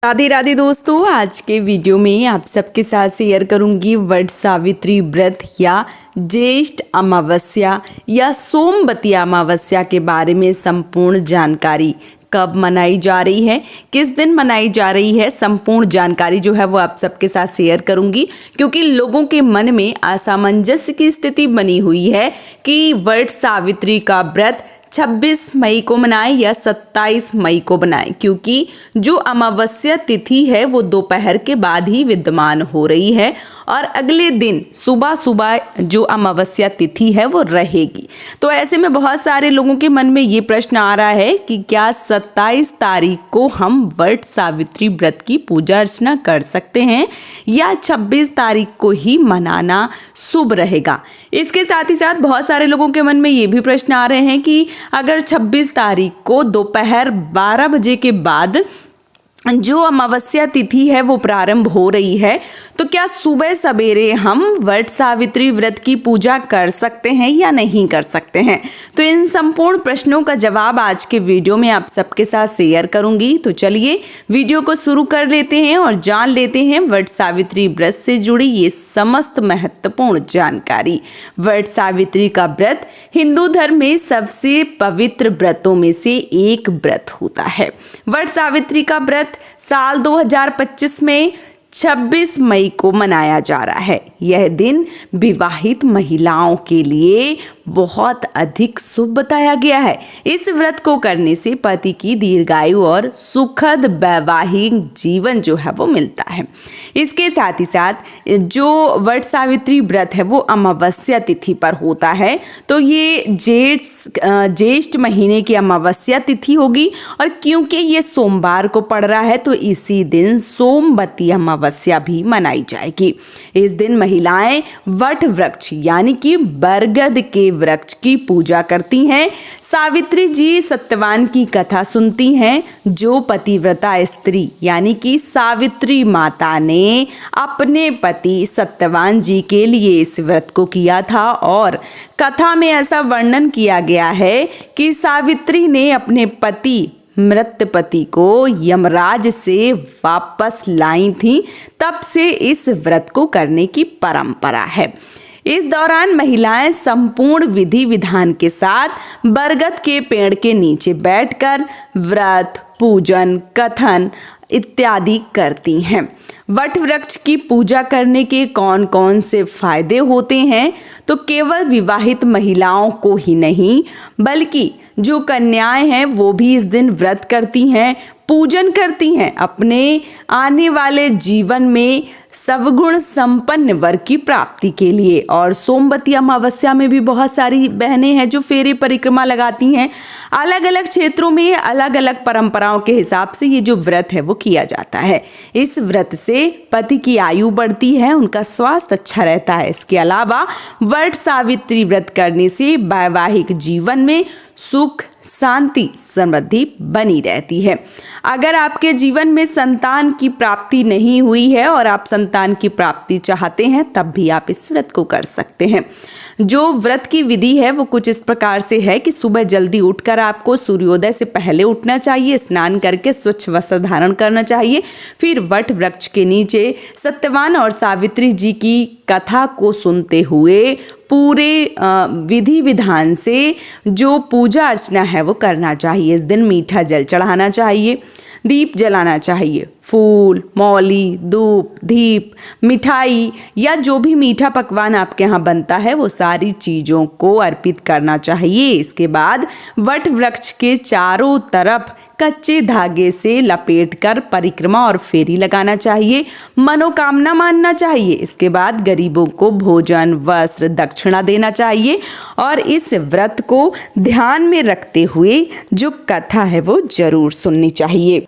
राधे राधे दोस्तों, आज के वीडियो में आप सबके साथ शेयर करूंगी वट सावित्री व्रत या ज्येष्ठ अमावस्या या सोमवती अमावस्या के बारे में संपूर्ण जानकारी। कब मनाई जा रही है, किस दिन मनाई जा रही है, संपूर्ण जानकारी जो है वो आप सबके साथ शेयर करूंगी, क्योंकि लोगों के मन में असामंजस्य की स्थिति बनी हुई है कि वट सावित्री का व्रत 26 मई को मनाएं या 27 मई को बनाएं, क्योंकि जो अमावस्या तिथि है वो दोपहर के बाद ही विद्यमान हो रही है और अगले दिन सुबह सुबह जो अमावस्या तिथि है वो रहेगी। तो ऐसे में बहुत सारे लोगों के मन में ये प्रश्न आ रहा है कि क्या 27 तारीख को हम वट सावित्री व्रत की पूजा अर्चना कर सकते हैं या 26 तारीख को ही मनाना शुभ रहेगा। इसके साथ ही साथ बहुत सारे लोगों के मन में ये भी प्रश्न आ रहे हैं कि अगर 26 तारीख को दोपहर 12 बजे के बाद जो अमावस्या तिथि है वो प्रारंभ हो रही है, तो क्या सुबह सवेरे हम वट सावित्री व्रत की पूजा कर सकते हैं या नहीं कर सकते हैं। तो इन संपूर्ण प्रश्नों का जवाब आज के वीडियो में आप सबके साथ शेयर करूंगी। तो चलिए वीडियो को शुरू कर लेते हैं और जान लेते हैं वट सावित्री व्रत से जुड़ी ये समस्त महत्वपूर्ण जानकारी। वट सावित्री का व्रत हिंदू धर्म में सबसे पवित्र व्रतों में से एक व्रत होता है। वट सावित्री का व्रत साल 2025 में 26 मई को मनाया जा रहा है। यह दिन विवाहित महिलाओं के लिए बहुत अधिक शुभ बताया गया है। इस व्रत को करने से पति की दीर्घायु और सुखद वैवाहिक जीवन जो है वो मिलता है। इसके साथ ही साथ जो वट सावित्री व्रत है वो अमावस्या तिथि पर होता है, तो ये ज्येष्ठ महीने की अमावस्या तिथि होगी और क्योंकि ये सोमवार को पड़ रहा है तो इसी दिन सोमवती अमावस्या भी मनाई जाएगी। इस दिन महिलाएं वट वृक्ष यानी कि बरगद के वृक्ष की पूजा करती हैं। सावित्री जी सत्यवान की कथा सुनती हैं, जो पतिव्रता स्त्री यानी कि सावित्री माता ने अपने पति सत्यवान जी के लिए इस व्रत को किया था। और कथा में ऐसा वर्णन किया गया है कि सावित्री ने अपने पति मृत पति को यमराज से वापस लाई थी, तब से इस व्रत को करने की परंपरा है। इस दौरान महिलाएं संपूर्ण विधि विधान के साथ बरगद के पेड़ के नीचे बैठकर व्रत, पूजन, कथन इत्यादि करती हैं। वट वृक्ष की पूजा करने के कौन कौन से फायदे होते हैं, तो केवल विवाहित महिलाओं को ही नहीं बल्कि जो कन्याएं हैं वो भी इस दिन व्रत करती हैं, पूजन करती हैं, अपने आने वाले जीवन में सवगुण संपन्न वर की प्राप्ति के लिए। और सोमवती अमावस्या में भी बहुत सारी बहनें हैं जो फेरे परिक्रमा लगाती हैं। अलग अलग क्षेत्रों में अलग अलग परंपराओं के हिसाब से ये जो व्रत है वो किया जाता है। इस व्रत से पति की आयु बढ़ती है, उनका स्वास्थ्य अच्छा रहता है। इसके अलावा वट सावित्री व्रत करने से वैवाहिक जीवन में सुख, शांति, समृद्धि बनी रहती है। अगर आपके जीवन में संतान की प्राप्ति नहीं हुई है और आप संतान की प्राप्ति चाहते हैं, तब भी आप इस व्रत को कर सकते हैं। जो व्रत की विधि है वो कुछ इस प्रकार से है कि सुबह जल्दी उठकर आपको सूर्योदय से पहले उठना चाहिए, स्नान करके स्वच्छ वस्त्र धारण करना चाहिए, फिर वट वृक्ष के नीचे सत्यवान और सावित्री जी की कथा को सुनते हुए पूरे विधि विधान से जो पूजा अर्चना है वो करना चाहिए। इस दिन मीठा जल चढ़ाना चाहिए, दीप जलाना चाहिए, फूल, मौली, धूप, दीप, मिठाई या जो भी मीठा पकवान आपके यहाँ बनता है वो सारी चीज़ों को अर्पित करना चाहिए। इसके बाद वट वृक्ष के चारों तरफ कच्चे धागे से लपेटकर परिक्रमा और फेरी लगाना चाहिए, मनोकामना मानना चाहिए। इसके बाद गरीबों को भोजन, वस्त्र, दक्षिणा देना चाहिए और इस व्रत को ध्यान में रखते हुए जो कथा है वो जरूर सुननी चाहिए।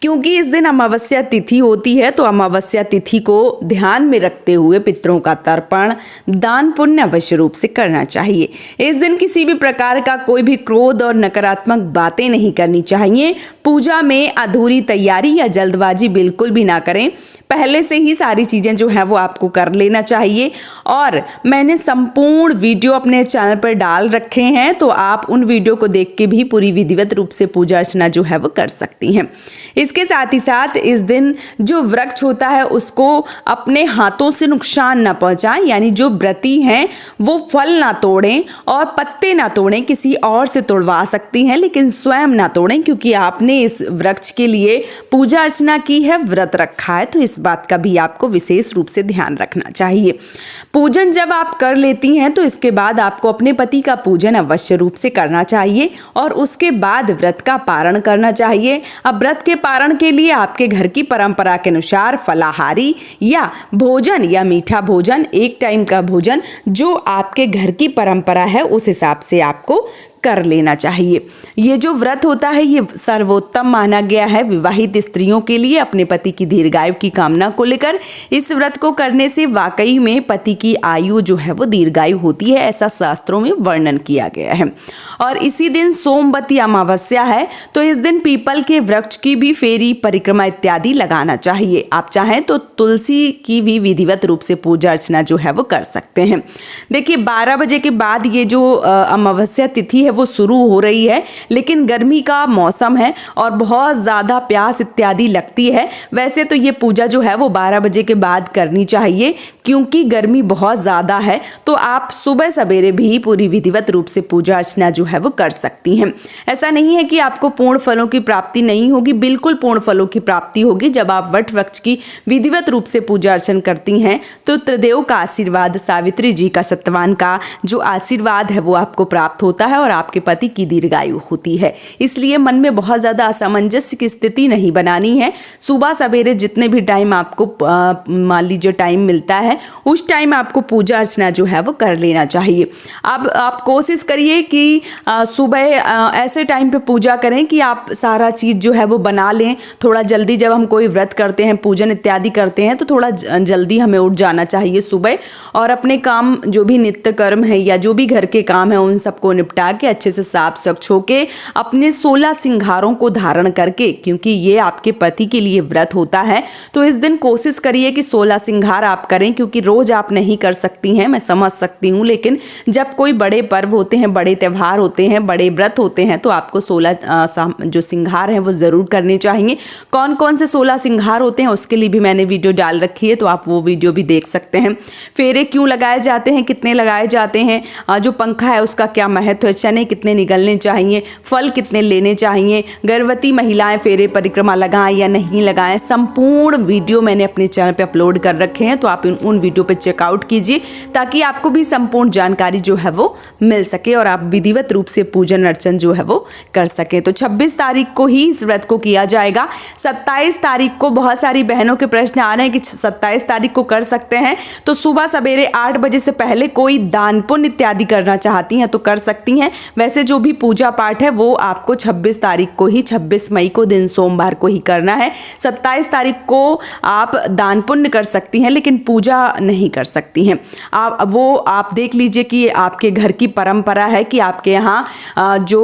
क्योंकि इस दिन अमावस्या तिथि होती है, तो अमावस्या तिथि को ध्यान में रखते हुए पितरों का तर्पण, दान पुण्य अवश्य रूप से करना चाहिए। इस दिन किसी भी प्रकार का कोई भी क्रोध और नकारात्मक बातें नहीं करनी चाहिए। पूजा में अधूरी तैयारी या जल्दबाजी बिल्कुल भी ना करें। पहले से ही सारी चीज़ें जो है वो आपको कर लेना चाहिए। और मैंने संपूर्ण वीडियो अपने चैनल पर डाल रखे हैं, तो आप उन वीडियो को देख के भी पूरी विधिवत रूप से पूजा अर्चना जो है वो कर सकती हैं। इसके साथ ही साथ इस दिन जो वृक्ष होता है उसको अपने हाथों से नुकसान ना पहुंचाएं, यानी जो व्रती हैं वो फल ना तोड़ें और पत्ते ना तोड़ें, किसी और से तोड़वा सकती हैं लेकिन स्वयं ना तोड़ें, क्योंकि आपने इस वृक्ष के लिए पूजा अर्चना की है, व्रत रखा है, तो इस बात का भी आपको विशेष रूप से ध्यान रखना चाहिए। पूजन जब आप कर लेती हैं तो इसके बाद आपको अपने पति का पूजन अवश्य रूप से करना चाहिए और उसके बाद व्रत का पारण करना चाहिए। अब व्रत के पारण के लिए आपके घर की परंपरा के अनुसार फलाहारी या भोजन या मीठा भोजन, एक टाइम का भोजन जो आपके घर की परंपरा है उस हिसाब से आपको कर लेना चाहिए। ये जो व्रत होता है ये सर्वोत्तम माना गया है विवाहित स्त्रियों के लिए अपने पति की दीर्घायु की कामना को लेकर। इस व्रत को करने से वाकई में पति की आयु जो है वो दीर्घायु होती है, ऐसा शास्त्रों में वर्णन किया गया है। और इसी दिन सोमवती अमावस्या है, तो इस दिन पीपल के वृक्ष की भी फेरी, परिक्रमा इत्यादि लगाना चाहिए। आप चाहें तो तुलसी की भी विधिवत रूप से पूजा अर्चना जो है वो कर सकते हैं। देखिए 12 बजे के बाद ये जो अमावस्या तिथि वो शुरू हो रही है, लेकिन गर्मी का मौसम है और बहुत ज़्यादा प्यास इत्यादि लगती है। वैसे तो ये पूजा जो है वो 12 बजे के बाद करनी चाहिए, क्योंकि गर्मी बहुत ज़्यादा है, तो आप सुबह सवेरे भी पूरी विधिवत रूप से पूजा अर्चना जो है वो कर सकती हैं। ऐसा नहीं है कि आपको पूर्ण फलों की प्राप्ति नहीं होगी, बिल्कुल पूर्ण फलों की प्राप्ति होगी। जब आप वट वृक्ष की विधिवत रूप से पूजा अर्चना करती हैं तो त्रिदेव का आशीर्वाद, सावित्री जी का, सत्यवान का जो आशीर्वाद है वो आपको प्राप्त होता है और आपके पति की दीर्घायु होती है। इसलिए मन में बहुत ज़्यादा असमंजस्य की स्थिति नहीं बनानी है। सुबह सवेरे जितने भी टाइम आपको मान लीजिए टाइम मिलता है उस टाइम आपको पूजा अर्चना जो है वो कर लेना चाहिए। अब आप कोशिश करिए कि सुबह ऐसे टाइम पे पूजा करें कि आप सारा चीज़ जो है वो बना लें। थोड़ा जल्दी, जब हम कोई व्रत करते हैं, पूजन इत्यादि करते हैं, तो थोड़ा जल्दी हमें उठ जाना चाहिए सुबह और अपने काम जो भी नित्य कर्म है या जो भी घर के काम है उन सबको निपटा के अच्छे से साफ स्वच्छ होके अपने 16 सिंगारों को धारण करके, क्योंकि ये आपके पति के लिए व्रत होता है, तो इस दिन कोशिश करिए कि 16 सिंगार आप करें, क्योंकि रोज आप नहीं कर सकती हैं, मैं समझ सकती हूँ, लेकिन जब कोई बड़े पर्व होते हैं, बड़े त्यौहार होते हैं, बड़े व्रत होते हैं, तो आपको 16 जो सिंगार हैं वो ज़रूर करने चाहिए। कौन कौन से 16 सिंगार होते हैं उसके लिए भी मैंने वीडियो डाल रखी है, तो आप वो वीडियो भी देख सकते हैं। फेरे क्यों लगाए जाते हैं, कितने लगाए जाते हैं, जो पंखा है उसका क्या महत्व है, चने कितने निकलने चाहिए, फल कितने लेने चाहिए, गर्भवती महिलाएं फेरे परिक्रमा लगाएं या नहीं लगाएं, संपूर्ण वीडियो मैंने अपने चैनल पे अपलोड कर रखे हैं, तो आप उन वीडियो पे चेकआउट कीजिए ताकि आपको भी संपूर्ण जानकारी जो है वो मिल सके और आप विधिवत रूप से पूजन अर्चन जो है वो कर सके। तो 26 तारीख को ही इस व्रत को किया जाएगा। 27 तारीख को बहुत सारी बहनों के प्रश्न आ रहे हैं कि 27 तारीख को कर सकते हैं, तो सुबह सवेरे 8 बजे से पहले कोई दान पुण्य इत्यादि करना चाहती हैं तो कर सकती हैं। वैसे जो भी पूजा पाठ है वो आपको 26 तारीख को ही, 26 मई को दिन सोमवार को ही करना है। 27 तारीख को आप दान पुण्य कर सकती हैं लेकिन पूजा नहीं कर सकती हैं। आप देख लीजिए कि आपके घर की परंपरा है कि आपके यहाँ जो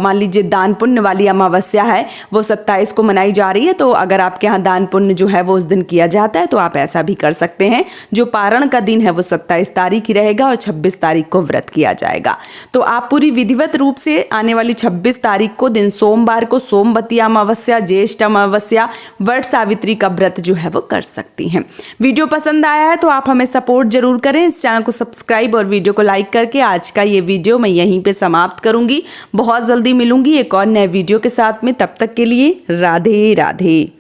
मान लीजिए दान पुण्य वाली अमावस्या है वो 27 को मनाई जा रही है, तो अगर आपके यहाँ दान पुण्य जो है वो उस दिन किया जाता है तो आप ऐसा भी कर सकते हैं। जो पारण का दिन है वो 27 तारीख ही रहेगा और 26 तारीख को व्रत किया जाएगा। तो आप पूरी विधिवत रूप से आने वाली 26 तारीख को दिन सोमवार को सोमवती अमावस्या, ज्येष्ठ अमावस्या, वट सावित्री का व्रत जो है वो कर सकती हैं। वीडियो पसंद आया है तो आप हमें सपोर्ट जरूर करें, इस चैनल को सब्सक्राइब और वीडियो को लाइक करके। आज का ये वीडियो मैं यहीं पे समाप्त करूंगी। बहुत जल्दी मिलूंगी एक और नए वीडियो के साथ में, तब तक के लिए राधे राधे।